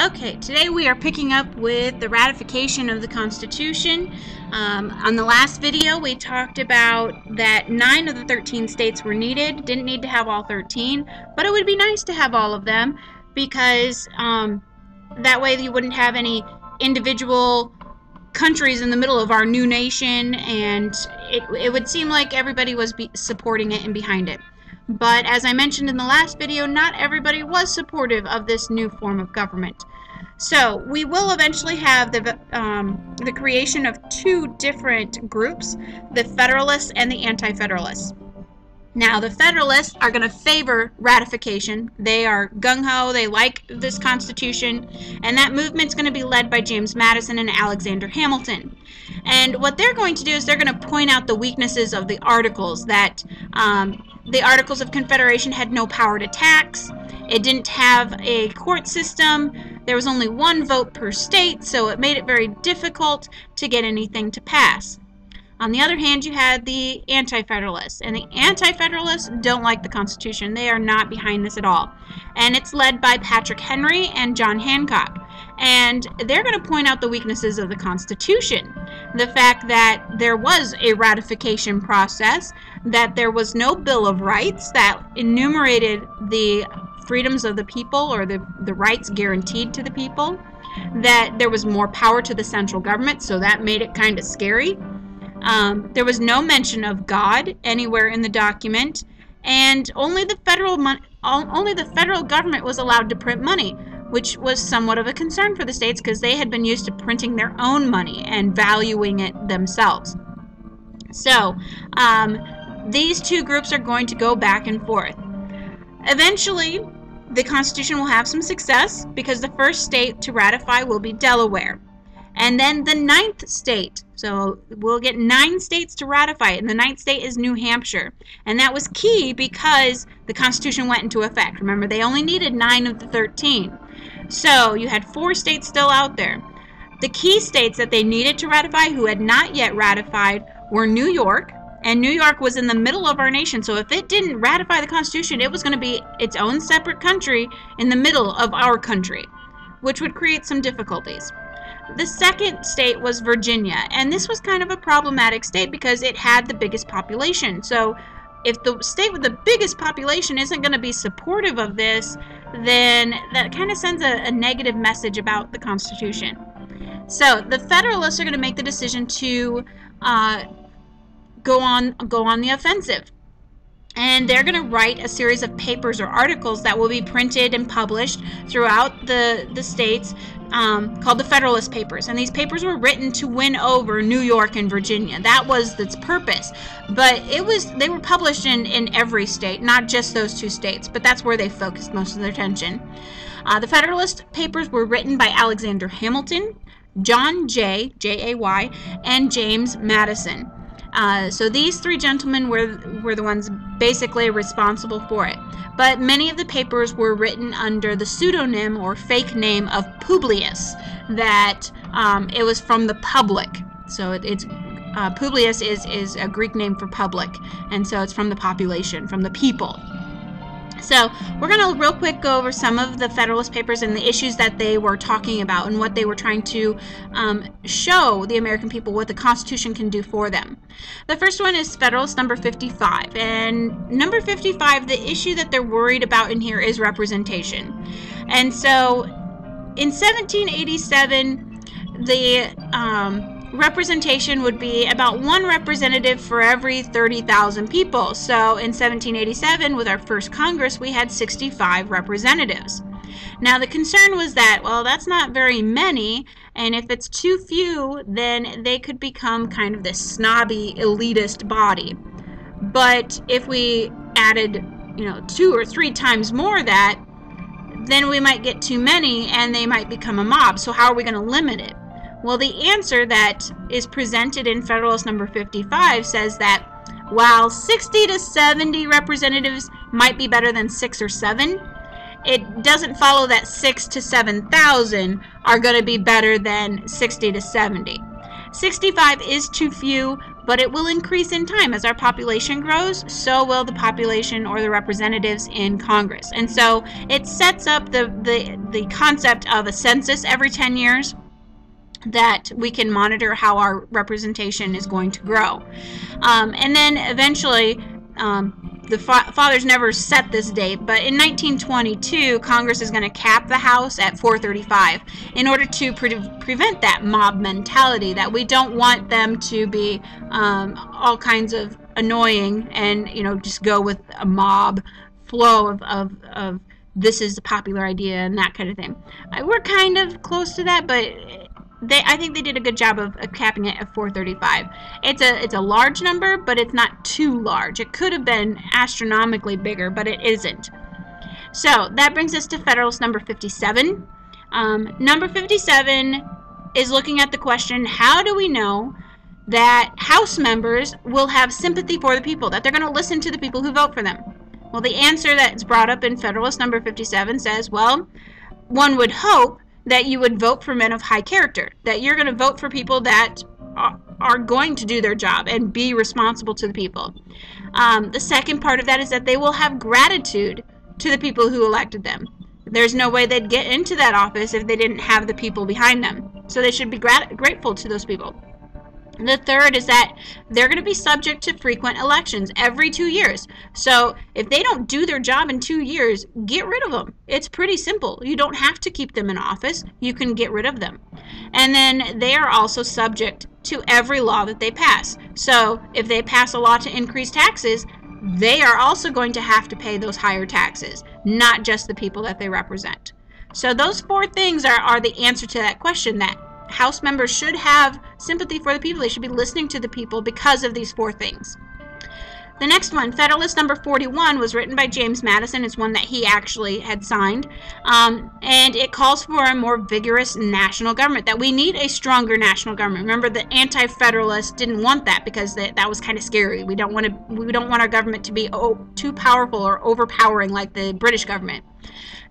Okay, today we are picking up with the ratification of the Constitution. On the last video, we talked about that 9 of the 13 states were needed. Didn't need to have all 13, but it would be nice to have all of them because that way you wouldn't have any individual countries in the middle of our new nation, and it would seem like everybody was supporting it and behind it. But as I mentioned in the last video, not everybody was supportive of this new form of government. So we will eventually have the creation of two different groups, the Federalists and the Anti-Federalists. Now, the Federalists are going to favor ratification. They are gung-ho, they like this Constitution, and that movement's going to be led by James Madison and Alexander Hamilton. And what they're going to do is they're going to point out the weaknesses of the Articles, that the Articles of Confederation had no power to tax, it didn't have a court system, there was only one vote per state, so it made it very difficult to get anything to pass. On the other hand, you had the Anti-Federalists, and the Anti-Federalists don't like the Constitution. They are not behind this at all. And it's led by Patrick Henry and John Hancock. And they're going to point out the weaknesses of the Constitution. The fact that there was a ratification process, that there was no Bill of Rights that enumerated the freedoms of the people or the rights guaranteed to the people, that there was more power to the central government, so that made it kind of scary. There was no mention of God anywhere in the document, and only the federal government was allowed to print money, which was somewhat of a concern for the states because they had been used to printing their own money and valuing it themselves. So these two groups are going to go back and forth. Eventually, the Constitution will have some success because the first state to ratify will be Delaware. And then the 9th state, so we'll get 9 states to ratify it, and the 9th state is New Hampshire. And that was key because the Constitution went into effect. Remember, they only needed 9 of the 13. So you had 4 states still out there. The key states that they needed to ratify who had not yet ratified were New York, and New York was in the middle of our nation, so if it didn't ratify the Constitution, it was going to be its own separate country in the middle of our country, which would create some difficulties. The second state was Virginia, and this was kind of a problematic state because it had the biggest population. So if the state with the biggest population isn't going to be supportive of this, then that kind of sends a negative message about the Constitution. So the Federalists are going to make the decision to go on the offensive. And they're going to write a series of papers or articles that will be printed and published throughout the states called the Federalist Papers. And these papers were written to win over New York and Virginia. That was its purpose. But they were published in every state, not just those 2 states. But that's where they focused most of their attention. The Federalist Papers were written by Alexander Hamilton, John Jay, J-A-Y, and James Madison. So these 3 gentlemen were the ones basically responsible for it. But many of the papers were written under the pseudonym or fake name of Publius, that it was from the public. So Publius is a Greek name for public, and so it's from the population, from the people. So we're going to real quick go over some of the Federalist Papers and the issues that they were talking about and what they were trying to show the American people what the Constitution can do for them. The first one is Federalist number 55. And number 55, the issue that they're worried about in here is representation. And so in 1787, the representation would be about 1 representative for every 30,000 people. So in 1787, with our first Congress, we had 65 representatives. Now the concern was that, well, that's not very many, and if it's too few, then they could become kind of this snobby, elitist body. But if we added, 2 or 3 times more that, then we might get too many and they might become a mob. So how are we going to limit it? Well, the answer that is presented in Federalist number 55 says that while 60 to 70 representatives might be better than 6 or 7, it doesn't follow that 6 to 7,000 are going to be better than 60 to 70. 65 is too few, but it will increase in time. As our population grows, so will the population or the representatives in Congress. And so it sets up the concept of a census every 10 years, that we can monitor how our representation is going to grow. And then eventually, the fathers never set this date, but in 1922, Congress is going to cap the House at 435 in order to prevent that mob mentality, that we don't want them to be all kinds of annoying and, you know, just go with a mob flow of this is the popular idea and that kind of thing. We're kind of close to that, but I think they did a good job of capping it at 435. It's a large number, but it's not too large. It could have been astronomically bigger, but it isn't. So that brings us to Federalist number 57. Number 57 is looking at the question, how do we know that House members will have sympathy for the people, that they're going to listen to the people who vote for them? Well, the answer that's brought up in Federalist number 57 says, well, one would hope that you would vote for men of high character, that you're going to vote for people that are going to do their job and be responsible to the people. The second part of that is that they will have gratitude to the people who elected them. There's no way they'd get into that office if they didn't have the people behind them. So they should be grateful to those people. The third is that they're going to be subject to frequent elections every 2 years. So if they don't do their job in 2 years, get rid of them. It's pretty simple. You don't have to keep them in office. You can get rid of them. And then they are also subject to every law that they pass. So if they pass a law to increase taxes, they are also going to have to pay those higher taxes, not just the people that they represent. So those four things are the answer to that question, that House members should have sympathy for the people. They should be listening to the people because of these four things. The next one, Federalist number 41, was written by James Madison. It's one that he actually had signed. And it calls for a more vigorous national government, that we need a stronger national government. Remember, the Anti-Federalists didn't want that because that was kind of scary. We don't want our government to be too powerful or overpowering like the British government.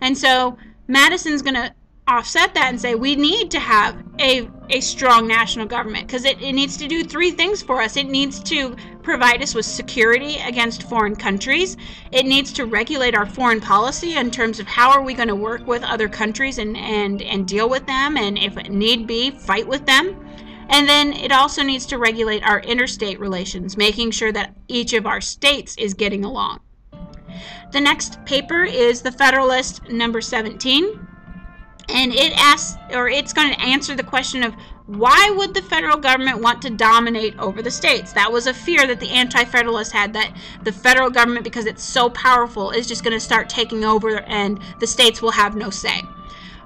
And so Madison's going to offset that and say we need to have a strong national government, because it needs to do three things for us. It needs to provide us with security against foreign countries. It needs to regulate our foreign policy in terms of how are we going to work with other countries and deal with them, and if need be, fight with them. And then it also needs to regulate our interstate relations, making sure that each of our states is getting along. The next paper is the Federalist number 17. And it's going to answer the question of why would the federal government want to dominate over the states? That was a fear that the Anti-Federalists had, that the federal government, because it's so powerful, is just going to start taking over and the states will have no say.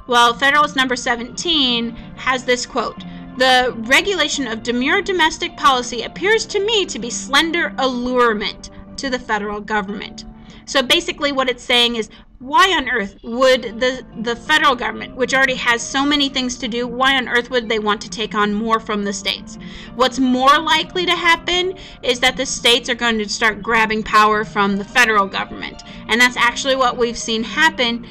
Well, Federalist number 17 has this quote: "The regulation of demure domestic policy appears to me to be slender allurement to the federal government." So basically what it's saying is, why on earth would the federal government, which already has so many things to do, why on earth would they want to take on more from the states? What's more likely to happen is that the states are going to start grabbing power from the federal government. And that's actually what we've seen happen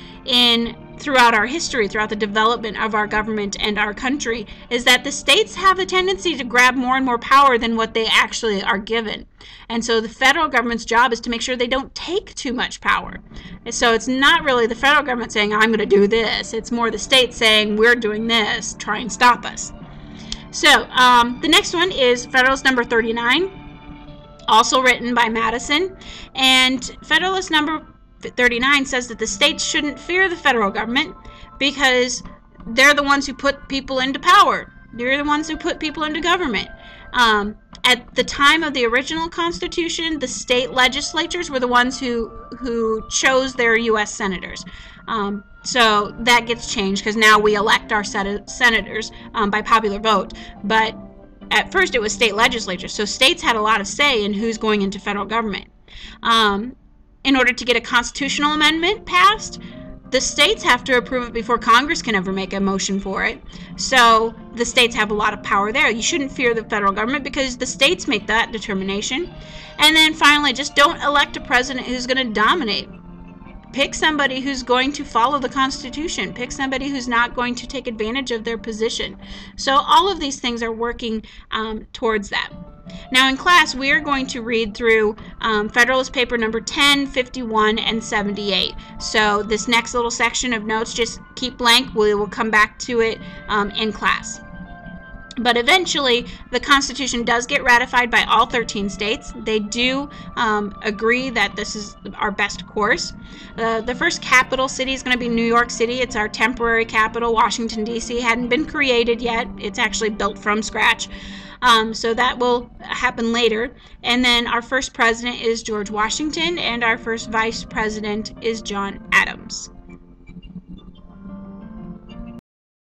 throughout our history, throughout the development of our government and our country, is that the states have a tendency to grab more and more power than what they actually are given. And so the federal government's job is to make sure they don't take too much power. And so it's not really the federal government saying, I'm going to do this. It's more the states saying, we're doing this, try and stop us. So the next one is Federalist number 39, also written by Madison. And Federalist number 39 says that the states shouldn't fear the federal government because they're the ones who put people into power. They're the ones who put people into government. At the time of the original Constitution, the state legislatures were the ones who chose their U.S. senators. So that gets changed because now we elect our senators by popular vote. But at first it was state legislatures. So states had a lot of say in who's going into federal government. In order to get a constitutional amendment passed, the states have to approve it before Congress can ever make a motion for it. So the states have a lot of power there. You shouldn't fear the federal government because the states make that determination. And then finally, just don't elect a president who's going to dominate. pick somebody who's going to follow the Constitution. Pick somebody who's not going to take advantage of their position. So all of these things are working towards that. Now in class, we are going to read through Federalist Paper number 10, 51, and 78. So this next little section of notes, just keep blank. We will come back to it in class. But eventually, the Constitution does get ratified by all 13 states. They do agree that this is our best course. The first capital city is going to be New York City. It's our temporary capital. Washington, D.C. hadn't been created yet. It's actually built from scratch. So that will happen later. And then our first president is George Washington, and our first vice president is John Adams.